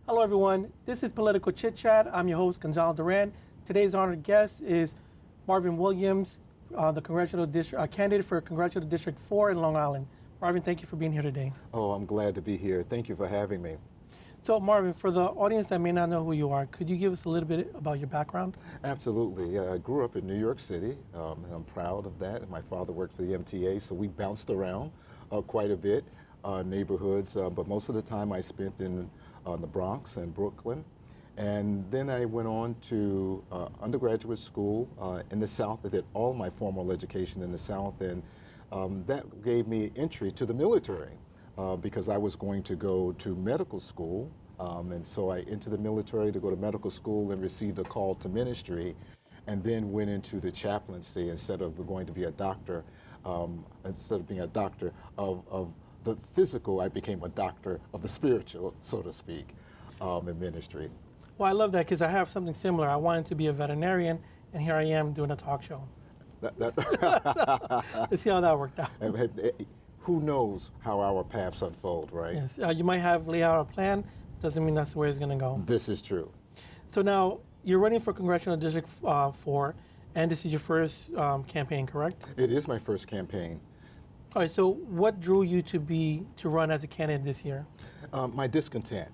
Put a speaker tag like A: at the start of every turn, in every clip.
A: Hello, everyone. This is Political Chit Chat. I'm your host, Gonzalo Duran. Today's honored guest is Marvin Williams, the candidate for Congressional District 4 in Long Island. Marvin, thank you for being here today.
B: Oh, I'm glad to be here. Thank you for having me.
A: So, Marvin, for the audience that may not know who you are, could you give us a little bit about your background?
B: Absolutely. I grew up in New York City, and I'm proud of that. My father worked for the MTA, so we bounced around quite a bit, neighborhoods, but most of the time I spent in the Bronx and Brooklyn. And then I went on to undergraduate school in the South. I did all my formal education in the South, and that gave me entry to the military. Because I was going to go to medical school, and so I entered the military to go to medical school and received a call to ministry, and then went into the chaplaincy instead of going to be a doctor. Instead of being a doctor of the physical, I became a doctor of the spiritual, so to speak, in ministry.
A: Well, I love that because I have something similar. I wanted to be a veterinarian, and here I am doing a talk show. Let's see how that worked out.
B: Who knows how our paths unfold, right?
A: Yes, you might have laid out a plan, doesn't mean that's where it's going to go.
B: This is true.
A: So now, you're running for Congressional District 4, and this is your first campaign, correct?
B: It is my first campaign.
A: All right, so what drew you to run as a candidate this year?
B: My discontent.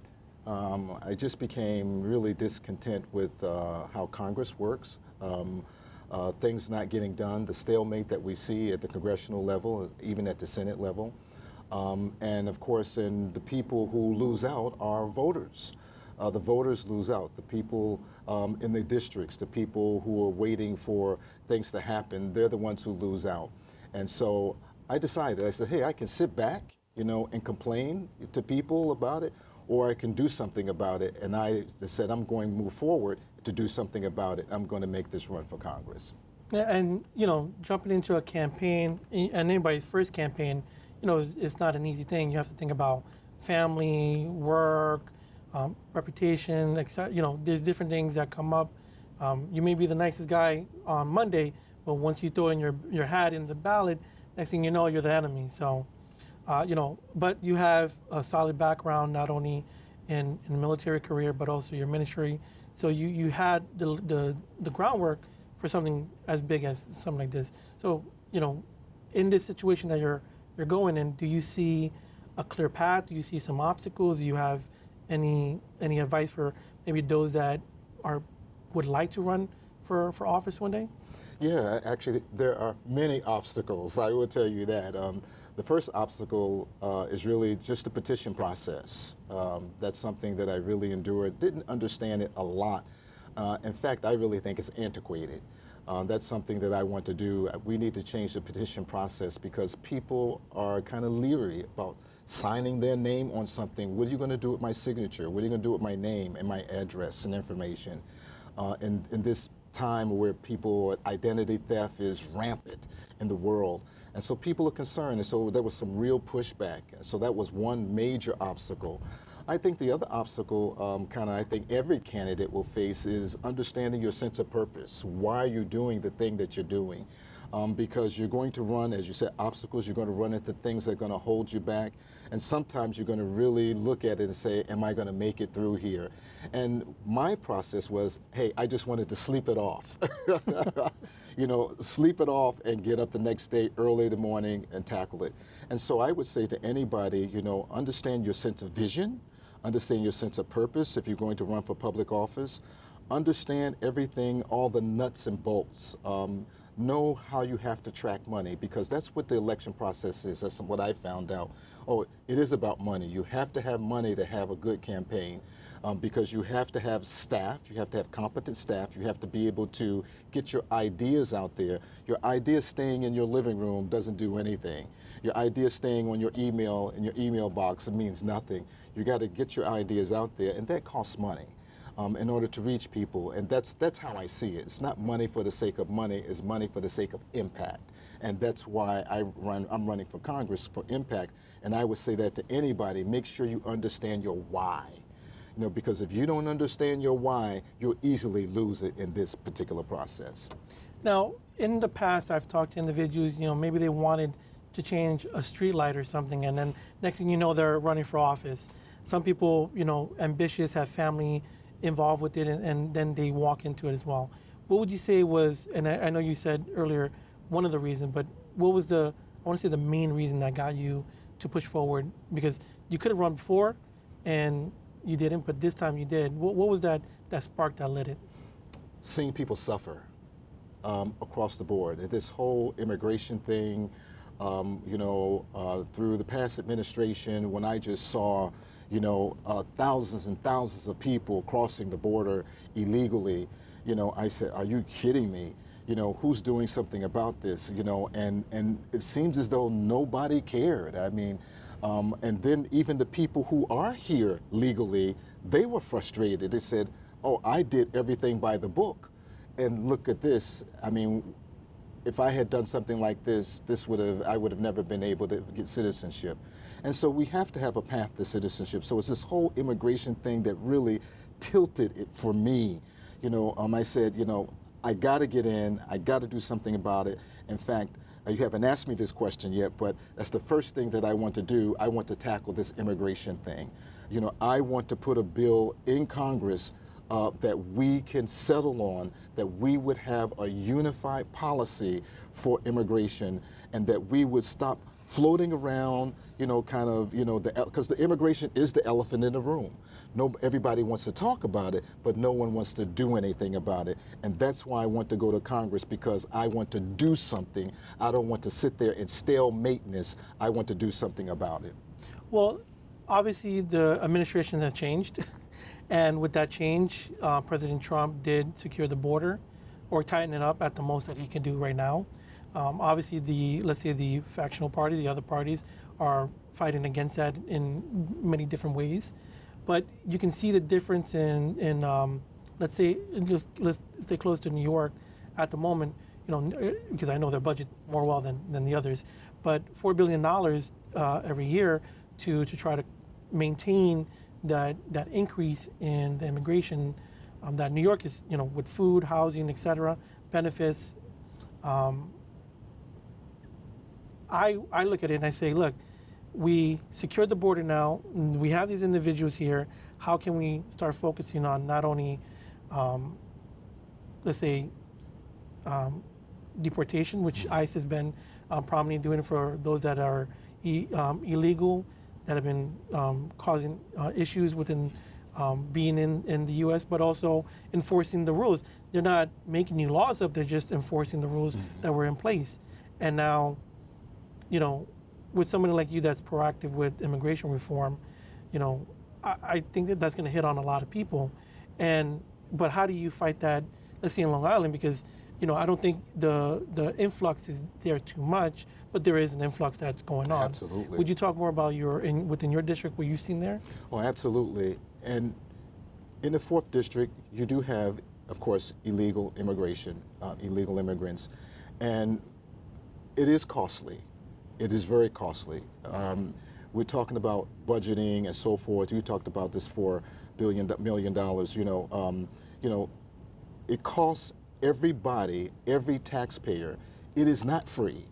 B: I just became really discontent with how Congress works. Things not getting done, the stalemate that we see at the congressional level, even at the Senate level. And of course, the people who lose out are voters. The voters lose out. The people in the districts, the people who are waiting for things to happen, they're the ones who lose out. And so I decided, I said, hey, I can sit back, and complain to people about it, or I can do something about it. And I said, I'm going to move forward to do something about it. I'm going to make this run for Congress.
A: Yeah, and jumping into a campaign, and anybody's first campaign, it's not an easy thing. You have to think about family, work, reputation, etc. There's different things that come up. You may be the nicest guy on Monday, but once you throw in your hat in the ballot, next thing you know, you're the enemy. So, but you have a solid background, not only in the military career, but also your ministry. So you had the groundwork for something as big as something like this. So, in this situation that you're going in, do you see a clear path? Do you see some obstacles? Do you have any advice for maybe those that would like to run for office one day?
B: Yeah, actually, there are many obstacles. I will tell you that. The first obstacle is really just the petition process. That's something that I really endured. Didn't understand it a lot. In fact, I really think it's antiquated. That's something that I want to do. We need to change the petition process because people are kind of leery about signing their name on something. What are you going to do with my signature? What are you going to do with my name and my address and information? In this time where identity theft is rampant in the world. And so people are concerned, and so there was some real pushback. So that was one major obstacle. I think the other obstacle, I think every candidate will face is understanding your sense of purpose. Why are you doing the thing that you're doing? Because you're going to run, as you said, obstacles. You're going to run into things that are going to hold you back. And sometimes you're going to really look at it and say, am I going to make it through here? And my process was, hey, I just wanted to sleep it off. Sleep it off and get up the next day early in the morning and tackle it. And so I would say to anybody, understand your sense of vision, understand your sense of purpose if you're going to run for public office, understand everything, all the nuts and bolts. Know how you have to track money because that's what the election process is. That's what I found out. Oh, it is about money. You have to have money to have a good campaign. Because you have to have staff, you have to have competent staff, you have to be able to get your ideas out there. Your ideas staying in your living room doesn't do anything. Your ideas staying on your email, in your email box, it means nothing. You got to get your ideas out there, and that costs money in order to reach people. And that's how I see it. It's not money for the sake of money, it's money for the sake of impact. And that's why I'm running for Congress for impact. And I would say that to anybody, make sure you understand your why. Because if you don't understand your why, you'll easily lose it in this particular process.
A: Now, in the past, I've talked to individuals, maybe they wanted to change a street light or something, and then next thing you know, they're running for office. some people, ambitious, have family involved with it, and then they walk into it as well. What would you say was, and I know you said earlier one of the reasons, but what was I want to say the main reason that got you to push forward? Because you could have run before and you didn't, but this time you did. What was that spark that lit it?
B: Seeing people suffer across the board. This whole immigration thing, through the past administration, when I just saw, thousands and thousands of people crossing the border illegally, I said, are you kidding me? Who's doing something about this? And it seems as though nobody cared. I mean, and then even the people who are here legally, they were frustrated. They said, oh, I did everything by the book. And look at this. I mean, if I had done something like this, I would have never been able to get citizenship. And so we have to have a path to citizenship. So it's this whole immigration thing that really tilted it for me. I said, I got to get in. I got to do something about it. In fact, you haven't asked me this question yet, but that's the first thing that I want to do. I want to tackle this immigration thing. I want to put a bill in Congress that we can settle on, that we would have a unified policy for immigration, and that we would stop floating around, because the immigration is the elephant in the room. Everybody wants to talk about it, but no one wants to do anything about it. And that's why I want to go to Congress, because I want to do something. I don't want to sit there in stalemateness. I want to do something about it.
A: Well, obviously the administration has changed. And with that change, President Trump did secure the border, or tighten it up at the most that he can do right now. Obviously, let's say the factional party, the other parties, are fighting against that in many different ways. But you can see the difference in let's say, let's stay close to New York at the moment, because I know their budget more well than the others. But $4 billion every year to try to maintain that increase in the immigration that New York is, with food, housing, et cetera, benefits. I look at it and I say, look, we secured the border now. We have these individuals here. How can we start focusing on not only, let's say, deportation, which ICE has been prominently doing for those that are illegal, that have been causing issues within being in the U.S., but also enforcing the rules. They're not making new laws up, they're just enforcing the rules that were in place. And now, with somebody like you that's proactive with immigration reform, I think that's going to hit on a lot of people. But how do you fight that, let's say in Long Island, because I don't think the influx is there too much, but there is an influx that's going on.
B: Absolutely.
A: Would you talk more about within your district, what you've seen there?
B: Oh, absolutely. And in the 4th District, you do have, of course, illegal immigration, illegal immigrants. And it is costly. It is very costly. We're talking about budgeting and so forth. You talked about this $4 million. It costs everybody, every taxpayer. It is not free.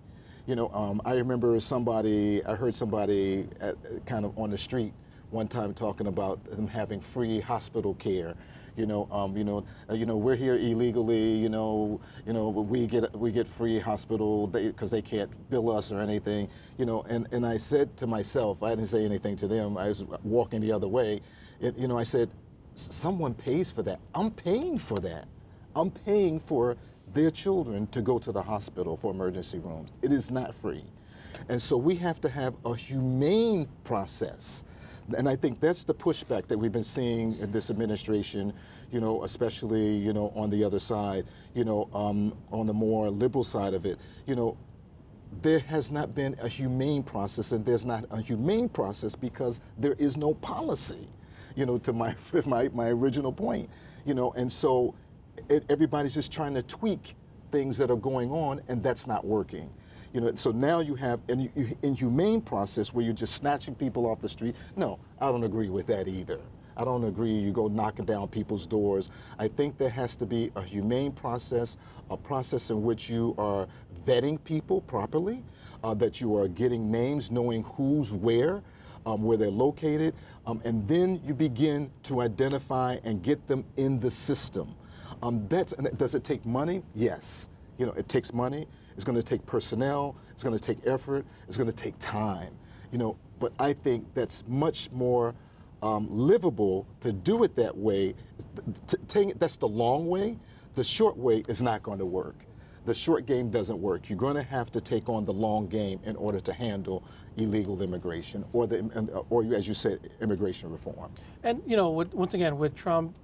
B: I remember I heard somebody kind of on the street one time talking about them having free hospital care. We're here illegally. We get free hospital because they can't bill us or anything. And I said to myself, I didn't say anything to them. I was walking the other way. I said, someone pays for that. I'm paying for that. I'm paying for their children to go to the hospital for emergency rooms. It is not free. And so we have to have a humane process. And I think that's the pushback that we've been seeing in this administration, especially, on the other side, on the more liberal side of it. There has not been a humane process, and there's not a humane process because there is no policy, to my original point, and so everybody's just trying to tweak things that are going on, and that's not working. So now you have an inhumane process where you're just snatching people off the street. No, I don't agree with that either. I don't agree you go knocking down people's doors. I think there has to be a humane process, a process in which you are vetting people properly, that you are getting names, knowing who's where, where they're located, and then you begin to identify and get them in the system. Does it take money? Yes. It takes money. It's going to take personnel. It's going to take effort. It's going to take time. But I think that's much more livable to do it that way. That's the long way. The short way is not going to work. The short game doesn't work. You're going to have to take on the long game in order to handle illegal immigration or as you said, immigration reform.
A: And once again, with Trump,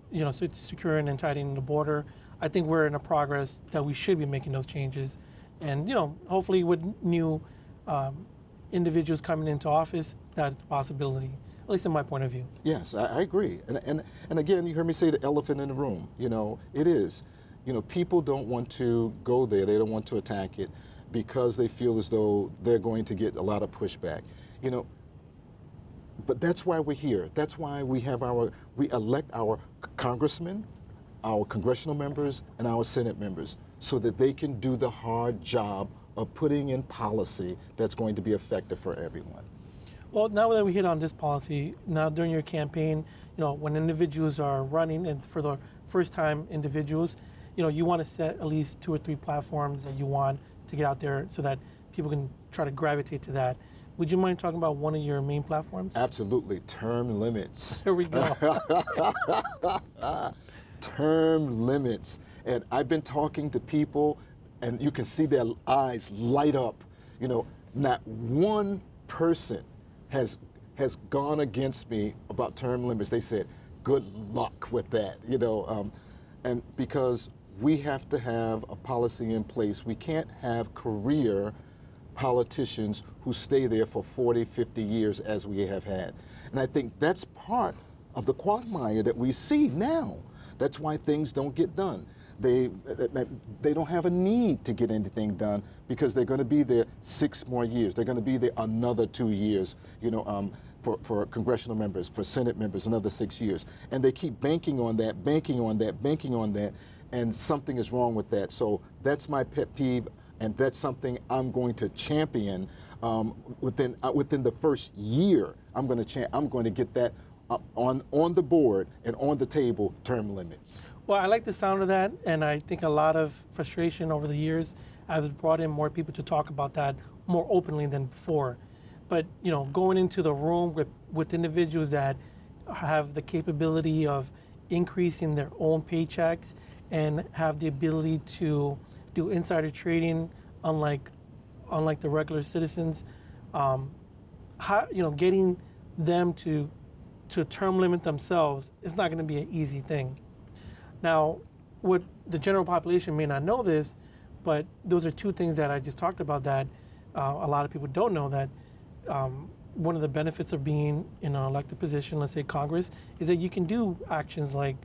A: securing and tightening the border, I think we're in a progress that we should be making those changes. And hopefully with new individuals coming into office, that's a possibility, at least in my point of view.
B: Yes, I agree. And again, you heard me say the elephant in the room. It is. People don't want to go there. They don't want to attack it because they feel as though they're going to get a lot of pushback. But that's why we're here. That's why we elect our congressmen, our congressional members, and our Senate members so that they can do the hard job of putting in policy that's going to be effective for everyone.
A: Well, now that we hit on this policy, now during your campaign, when individuals are running, and for the first time individuals, you want to set at least 2 or 3 platforms that you want to get out there so that people can try to gravitate to that. Would you mind talking about one of your main platforms?
B: Absolutely. Term limits.
A: There we go.
B: Term limits. And I've been talking to people, and you can see their eyes light up. Not one person has gone against me about term limits. They said, good luck with that, and because we have to have a policy in place. We can't have career politicians who stay there for 40, 50 years as we have had. And I think that's part of the quagmire that we see now. That's why things don't get done. They don't have a need to get anything done because they're going to be there 6 more years. They're going to be there another 2 years, for congressional members, for Senate members, another 6 years. And they keep banking on that, banking on that, banking on that, and something is wrong with that. So that's my pet peeve, and that's something I'm going to champion within the first year. I'm going to get that on the board and on the table, term limits.
A: Well, I like the sound of that, and I think a lot of frustration over the years has brought in more people to talk about that more openly than before. But going into the room with individuals that have the capability of increasing their own paychecks and have the ability to do insider trading, unlike the regular citizens, getting them to term limit themselves is not going to be an easy thing. Now, what the general population may not know this, but those are 2 things that I just talked about that a lot of people don't know, that one of the benefits of being in an elected position, let's say Congress, is that you can do actions like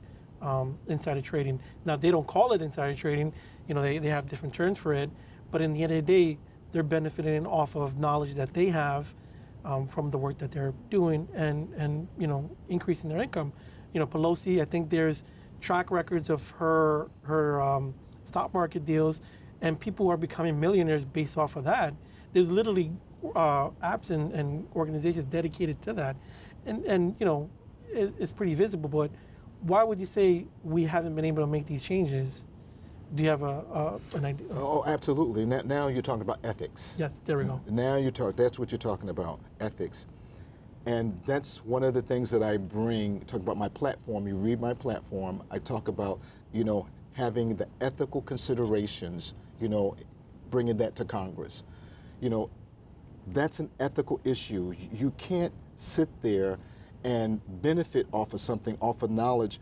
A: insider trading. Now, they don't call it insider trading. They have different terms for it. But in the end of the day, they're benefiting off of knowledge that they have from the work that they're doing and increasing their income. Pelosi, I think there's track records of her stock market deals, and people are becoming millionaires based off of that. There's literally apps and organizations dedicated to that, and it's pretty visible. But why would you say we haven't been able to make these changes? Do you have an idea?
B: Oh, absolutely. Now you're talking about ethics.
A: Yes, there we go.
B: Now that's what you're talking about, ethics. And that's one of the things that I bring, talk about my platform. You read my platform, I talk about, having the ethical considerations, bringing that to Congress. That's an ethical issue. You can't sit there and benefit off of something, off of knowledge.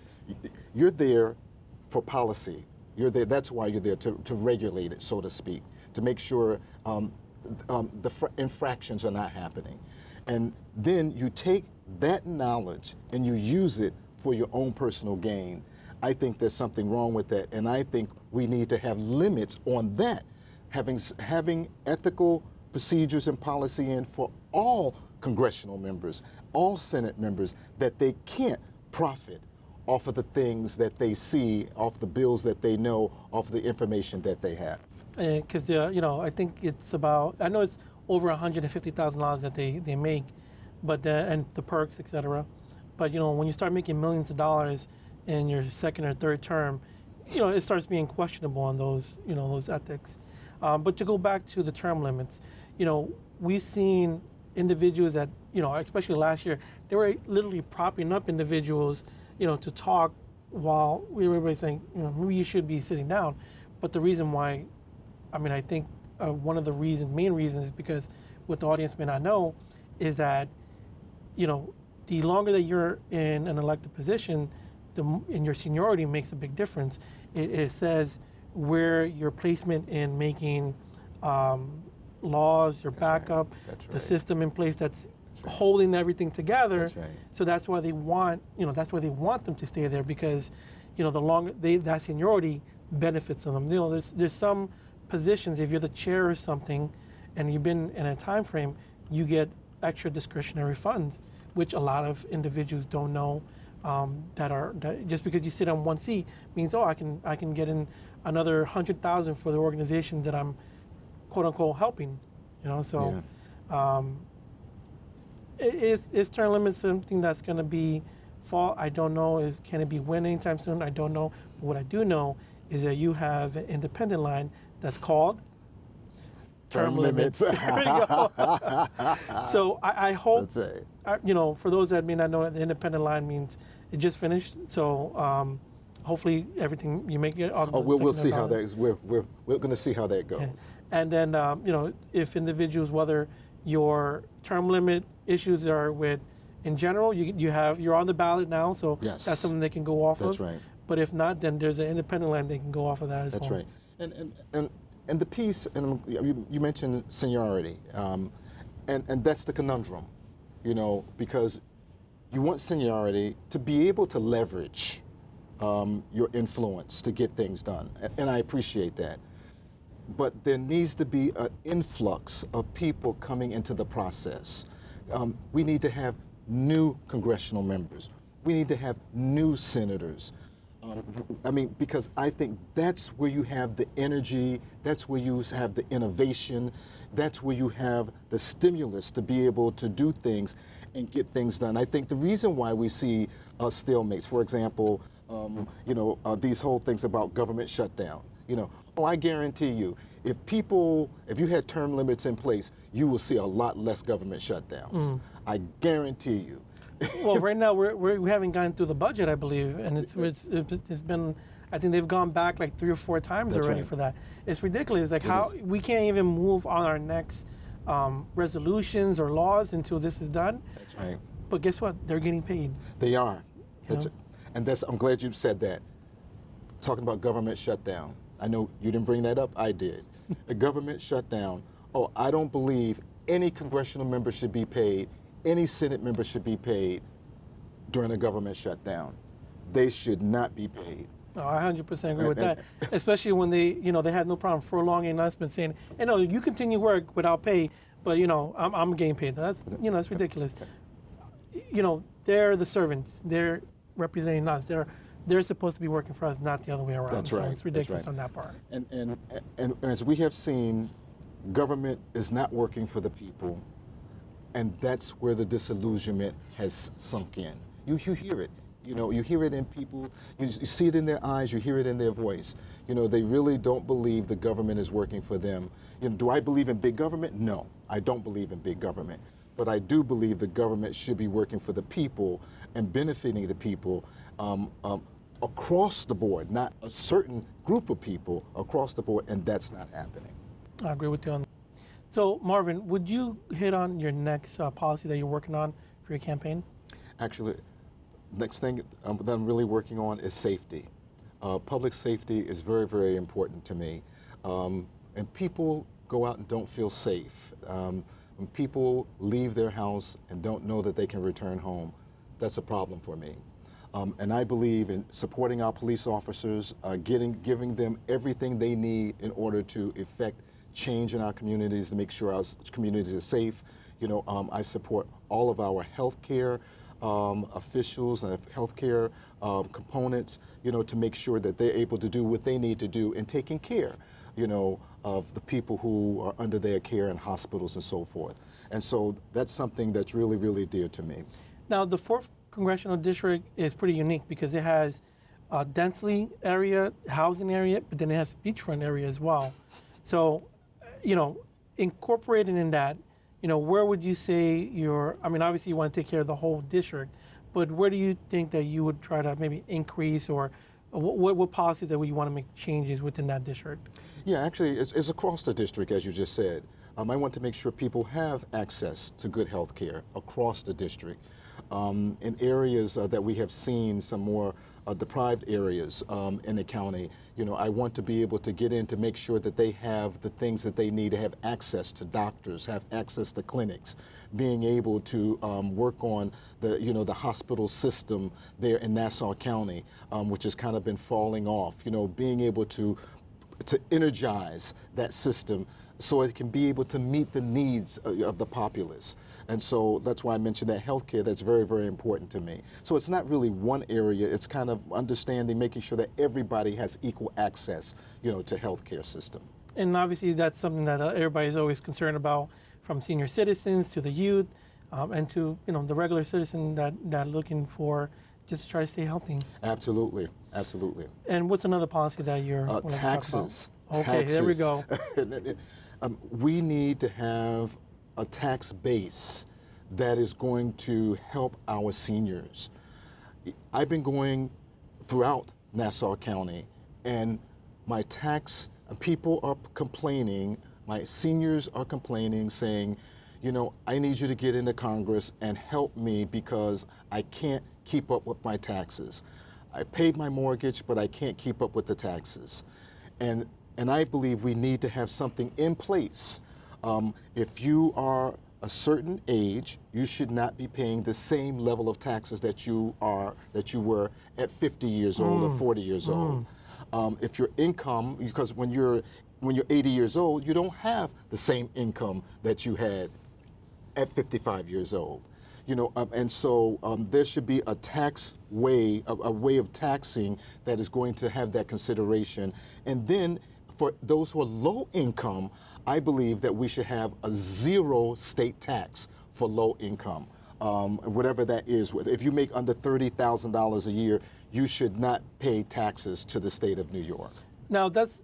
B: You're there for policy. You're there. That's why you're there, to regulate it, so to speak, to make sure the infractions are not happening. And then you take that knowledge and you use it for your own personal gain. I think there's something wrong with that, and I think we need to have limits on that. Having ethical procedures and policy in for all congressional members, all Senate members, that they can't profit off of the things that they see, off the bills that they know, off the information that they have. Because
A: I think it's about, I know it's over $150,000 that they make, but and the perks, etc. But when you start making millions of dollars in your second or third term, it starts being questionable on those ethics. But to go back to the term limits, we've seen individuals that, especially last year, they were literally propping up individuals, to talk while we were saying, maybe you should be sitting down. But the reason why, I think one of the main reasons is because what the audience may not know is that, the longer that you're in an elected position, in your seniority makes a big difference. It says where your placement in making laws, your backup, the system in place that's holding everything together.
B: That's right.
A: So that's why they want, them to stay there, because, the longer that seniority benefits them. There's some positions, if you're the chair or something, and you've been in a time frame, you get extra discretionary funds, which a lot of individuals don't know. That just because you sit on one seat means, I can get in another 100,000 for the organization that I'm quote unquote helping, so is term limits something that's going to be fall? I don't know. Can it be win anytime soon? I don't know. But what I do know is that you have an independent line that's called term limits. There we go. So I hope,
B: That's right.
A: For those that may not know, the independent line means it just finished. So hopefully everything you make it.
B: We'll see how that is. We're going to see how that goes.
A: Okay. And then if individuals, whether your term limit issues are with, in general, you're on the ballot now, so
B: Yes.
A: that's something they can go off of.
B: That's right.
A: But if not, then there's an independent line they can go off of that as
B: That's
A: well.
B: right. And the piece, and you mentioned seniority, and that's the conundrum, because you want seniority to be able to leverage your influence to get things done, and I appreciate that. But there needs to be an influx of people coming into the process. We need to have new congressional members. We need to have new senators. Because I think that's where you have the energy, that's where you have the innovation, that's where you have the stimulus to be able to do things and get things done. I think the reason why we see stalemates, for example, these whole things about government shutdown, I guarantee you, if you had term limits in place, you will see a lot less government shutdowns. I guarantee you.
A: Well, right now we haven't gotten through the budget, I believe, and it's been. I think they've gone back like 3 or 4 times
B: That's
A: already
B: right.
A: for that. It's ridiculous. Like
B: It is.
A: we can't even move on our next resolutions or laws until this is done.
B: That's right.
A: But guess what? They're getting paid.
B: They are.
A: know?
B: I'm glad you said that. Talking about government shutdown. I know you didn't bring that up, I did. The government shutdown. I don't believe any congressional member should be paid, any Senate member should be paid during a government shutdown. They should not be paid.
A: Oh, I 100% agree with that. Especially when they had no problem furloughing an announcement saying, hey, no, you continue work without pay, but I'm getting paid. That's that's ridiculous. They're the servants. They're representing us. They're supposed to be working for us, not the other way around.
B: That's
A: so
B: right.
A: it's ridiculous
B: That's right.
A: on that part.
B: And as we have seen, government is not working for the people, and that's where the disillusionment has sunk in. You hear it. You hear it in people. You see it in their eyes. You hear it in their voice. They really don't believe the government is working for them. Do I believe in big government? No, I don't believe in big government. But I do believe the government should be working for the people and benefiting the people across the board, not a certain group of people across the board, and that's not happening.
A: I agree with you on that. So, Marvin, would you hit on your next policy that you're working on for your campaign?
B: Actually, next thing that I'm really working on is safety. Public safety is very, very important to me. And people go out and don't feel safe. When people leave their house and don't know that they can return home, that's a problem for me. And I believe in supporting our police officers, giving them everything they need in order to effect change in our communities, to make sure our communities are safe. I support all of our healthcare officials and healthcare components, to make sure that they're able to do what they need to do in taking care, of the people who are under their care in hospitals and so forth. And so that's something that's really, really dear to me.
A: Now, the 4th congressional district is pretty unique because it has a densely area, housing area, but then it has beachfront area as well. So, incorporated in that, where would you say obviously you want to take care of the whole district, but where do you think that you would try to maybe increase, or what policies that you want to make changes within that district?
B: Yeah, actually, it's across the district, as you just said. I want to make sure people have access to good health care across the district. In areas that we have seen some more deprived areas in the county, I want to be able to get in to make sure that they have the things that they need to have access to doctors, have access to clinics, being able to work on the hospital system there in Nassau County, which has kind of been falling off, being able to energize that system so it can be able to meet the needs of the populace. And so that's why I mentioned that healthcare, that's very, very important to me. So it's not really one area, it's kind of understanding, making sure that everybody has equal access, to healthcare system.
A: And obviously that's something that everybody is always concerned about, from senior citizens to the youth, and to, the regular citizen that looking for just to try to stay healthy.
B: Absolutely, absolutely.
A: And what's another policy that you're
B: taxes.
A: Okay, there we go.
B: We need to have a tax base that is going to help our seniors. I've been going throughout Nassau County, and people are complaining, my seniors are complaining, saying, I need you to get into Congress and help me because I can't keep up with my taxes. I paid my mortgage, but I can't keep up with the taxes. And I believe we need to have something in place. If you are a certain age, you should not be paying the same level of taxes that you were at 50 years old or 40 years old. If your income, because when you're 80 years old, you don't have the same income that you had at 55 years old. And so there should be a way of taxing that is going to have that consideration. And then for those who are low income, I believe that we should have a 0 state tax for low income, whatever that is. If you make under $30,000 a year, you should not pay taxes to the state of New York.
A: Now that's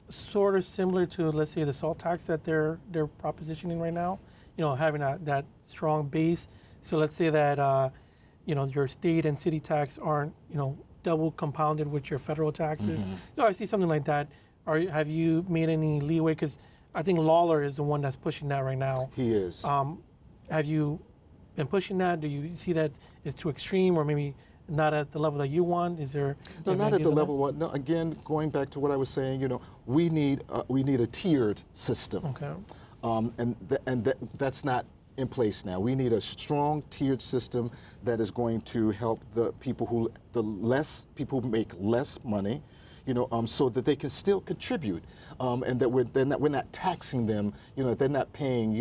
A: sort of similar to, let's say, the salt tax that they're propositioning right now. Having that strong base. So let's say that your state and city tax aren't double compounded with your federal taxes.
B: Mm-hmm.
A: I see something like that. Have you made any leeway? Because I think Lawler is the one that's pushing that right now.
B: He is.
A: Have you been pushing that? Do you see that is too extreme, or maybe not at the level that you want? Is there?
B: No, not at the level. No, again, going back to what I was saying, we need a tiered system.
A: Okay.
B: That's not in place now. We need a strong tiered system that is going to help the people who make less money, so that they can still contribute, and that we're not taxing them. They're not paying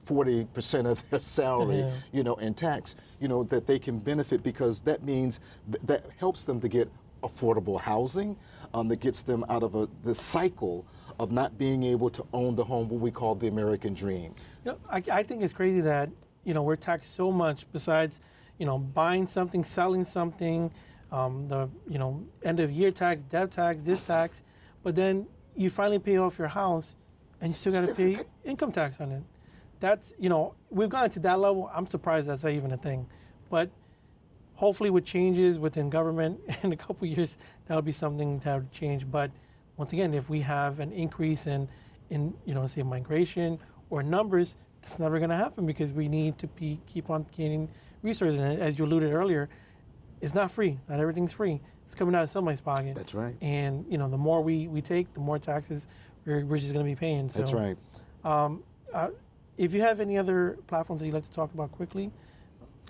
B: 40% of their salary, in tax. That they can benefit, because that means that helps them to get affordable housing, that gets them out of the cycle of not being able to own the home, what we call the American dream.
A: I think it's crazy that we're taxed so much. Besides, buying something, selling something, the end of year tax, debt tax, this tax, but then you finally pay off your house, and you still got to pay income tax on it. That's we've gotten to that level. I'm surprised that's not even a thing, but hopefully with changes within government in a couple of years, that'll be something that would change. But once again, if we have an increase in say migration or numbers, that's never going to happen, because we need to keep on gaining resources. And as you alluded earlier, it's not free. Not everything's free. It's coming out of somebody's pocket.
B: That's right.
A: And the more we take, the more taxes we're just going to be paying. So,
B: that's right.
A: If you have any other platforms that you'd like to talk about quickly.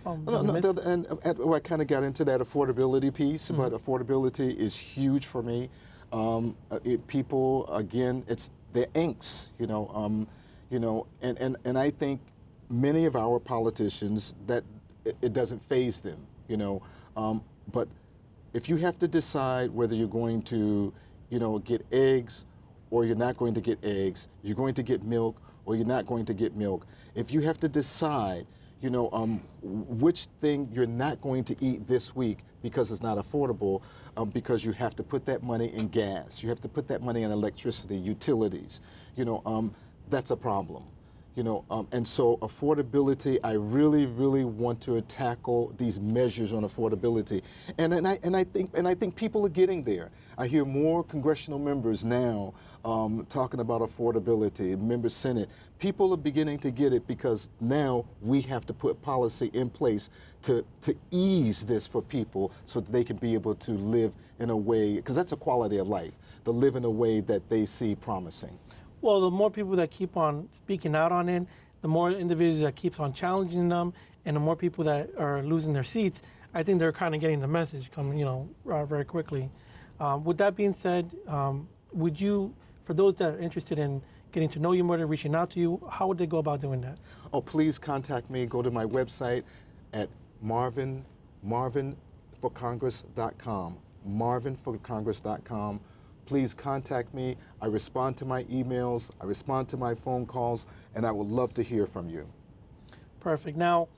B: I kind of got into that affordability piece, but affordability is huge for me. People, again, it's their angst, and I think many of our politicians, that it doesn't faze them, but if you have to decide whether you're going to, get eggs or you're not going to get eggs, you're going to get milk or you're not going to get milk. If you have to decide, which thing you're not going to eat this week because it's not affordable, because you have to put that money in gas, you have to put that money in electricity, utilities, that's a problem. And so affordability, I really, really want to tackle these measures on affordability, and I think people are getting there. I hear more congressional members now talking about affordability, members Senate. People are beginning to get it because now we have to put policy in place to ease this for people so that they can be able to live in a way, because that's a quality of life, to live in a way that they see promising.
A: Well, the more people that keep on speaking out on it, the more individuals that keeps on challenging them, and the more people that are losing their seats, I think they're kind of getting the message coming, very quickly. With that being said, would you, for those that are interested in getting to know you more, reaching out to you, how would they go about doing that?
B: Oh, please contact me. Go to my website at marvinforcongress.com. marvinforcongress.com. Please contact me. I respond to my emails, I respond to my phone calls, and I would love to hear from you.
A: Perfect. Now,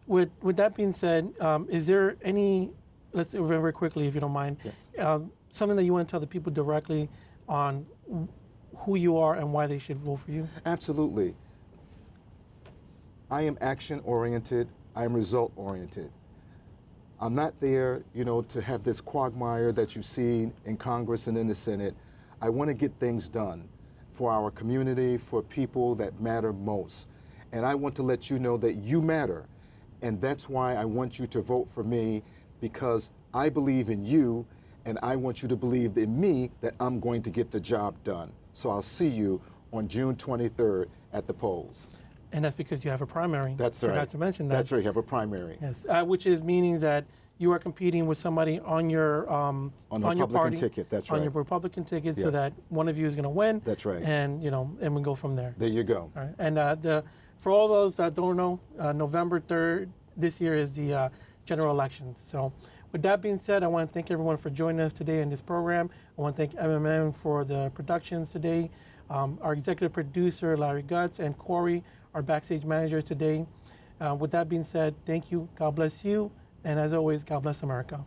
A: with that being said, is there any, let's say very quickly, if you don't mind,
B: Yes.
A: Something that you want to tell the people directly on who you are and why they should vote for you?
B: Absolutely. I am action-oriented. I am result-oriented. I'm not there, to have this quagmire that you see in Congress and in the Senate. I want to get things done for our community, for people that matter most. And I want to let you know that you matter. And that's why I want you to vote for me, because I believe in you, and I want you to believe in me that I'm going to get the job done. So I'll see you on June 23rd at the polls.
A: And that's because you have a primary.
B: That's right.
A: Forgot to mention that.
B: That's right, you have a primary.
A: Yes, which is meaning that you are competing with somebody on your on your
B: Republican
A: party
B: ticket. That's
A: on
B: right.
A: your Republican ticket, so
B: Yes.
A: that one of you is going to win.
B: That's right.
A: And and we go from there.
B: There you go.
A: All right. And for all those that don't know, November 3rd this year is the general election. So with that being said, I want to thank everyone for joining us today in this program. I want to thank MMM for the productions today. Our executive producer, Larry Gutz, and Corey, our backstage manager today. With that being said, thank you. God bless you. And as always, God bless America.